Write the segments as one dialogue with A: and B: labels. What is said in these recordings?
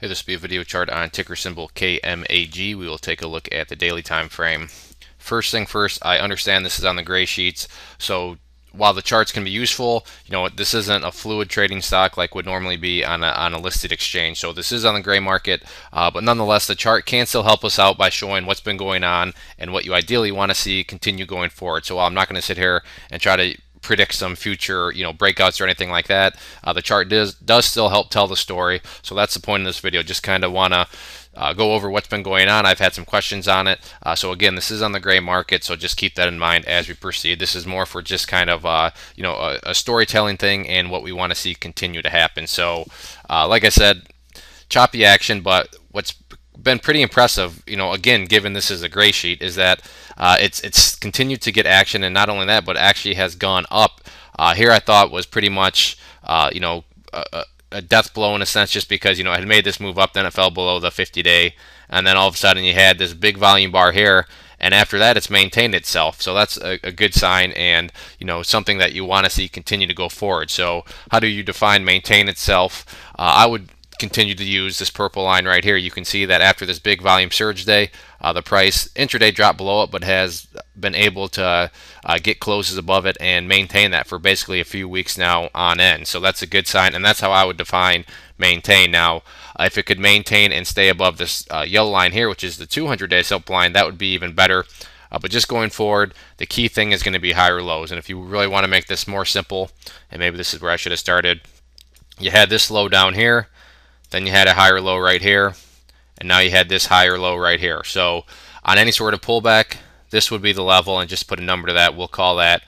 A: Hey, this will be a video chart on ticker symbol KMAG. We will take a look at the daily time frame. First thing first, I understand this is on the gray sheets, so while the charts can be useful, this isn't a fluid trading stock like would normally be on a listed exchange. So this is on the gray market, but nonetheless, the chart can still help us out by showing what's been going on and what you ideally want to see continue going forward. So while I'm not going to sit here and try to predict some future breakouts or anything like that, the chart does still help tell the story. So that's the point of this video. Just kind of want to go over what's been going on. I've had some questions on it. So again, this is on the gray market, so just keep that in mind as we proceed. This is more for just kind of a storytelling thing and what we want to see continue to happen. So like I said, choppy action, but what's been pretty impressive, again, given this is a gray sheet, is that it's continued to get action, and not only that, but actually has gone up. Here I thought was pretty much a death blow in a sense, just because it had made this move up, then it fell below the 50-day, and then all of a sudden you had this big volume bar here, and after that it's maintained itself. So that's a good sign, and something that you want to see continue to go forward. So how do you define maintain itself? I would continue to use this purple line right here. You can see that after this big volume surge day, the price intraday dropped below it, but has been able to get closes above it and maintain that for basically a few weeks now on end. So that's a good sign, and that's how I would define maintain. Now, if it could maintain and stay above this yellow line here, which is the 200-day SIP line, that would be even better. But just going forward, the key thing is going to be higher lows. And if you really want to make this more simple, and maybe this is where I should have started, you had this low down here, then you had a higher low right here, and now you had this higher low right here. So on any sort of pullback, this would be the level, and just put a number to that. We'll call that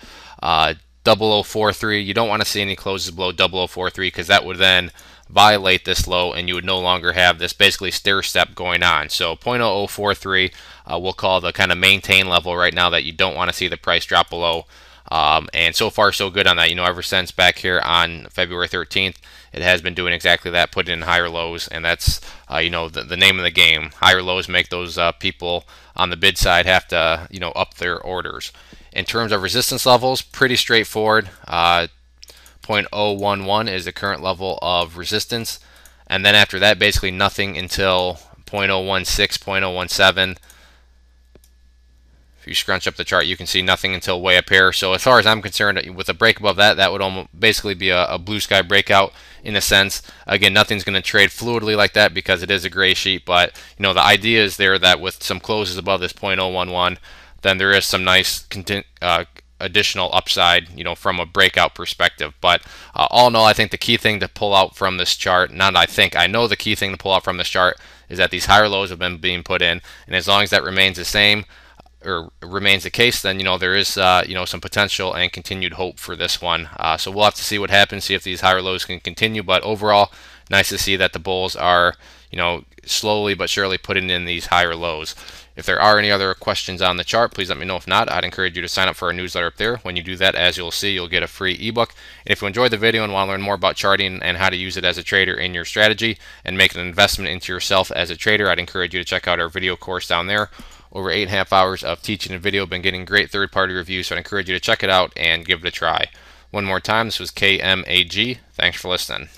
A: 0043. You don't want to see any closes below 0043, because that would then violate this low, and you would no longer have this basically stair step going on. So 0.0043 we'll call the kind of maintain level right now that you don't want to see the price drop below. And so far so good on that. Ever since back here on February 13th, it has been doing exactly that, putting in higher lows, and that's the name of the game. Higher lows make those people on the bid side have to up their orders. In terms of resistance levels, pretty straightforward. 0.011 is the current level of resistance, and then after that, basically nothing until 0.016, 0.017. If you scrunch up the chart, you can see nothing until way up here. So as far as I'm concerned, with a break above that, that would almost basically be a blue sky breakout in a sense. Again, nothing's going to trade fluidly like that because it is a gray sheet, but the idea is there that with some closes above this 0.011, then there is some nice additional upside, from a breakout perspective. But all in all, I think the key thing to pull out from this chart, I know the key thing to pull out from this chart is that these higher lows have been being put in, and as long as that remains the same, or remains the case, then there is some potential and continued hope for this one. So we'll have to see what happens, see if these higher lows can continue. But overall, nice to see that the bulls are slowly but surely putting in these higher lows. If there are any other questions on the chart, please let me know. If not, I'd encourage you to sign up for our newsletter up there. When you do that, as you'll see, you'll get a free ebook. And if you enjoyed the video and want to learn more about charting and how to use it as a trader in your strategy and make an investment into yourself as a trader, I'd encourage you to check out our video course down there. Over 8.5 hours of teaching and video, been getting great third-party reviews, so I encourage you to check it out and give it a try. One more time, this was KMAG. Thanks for listening.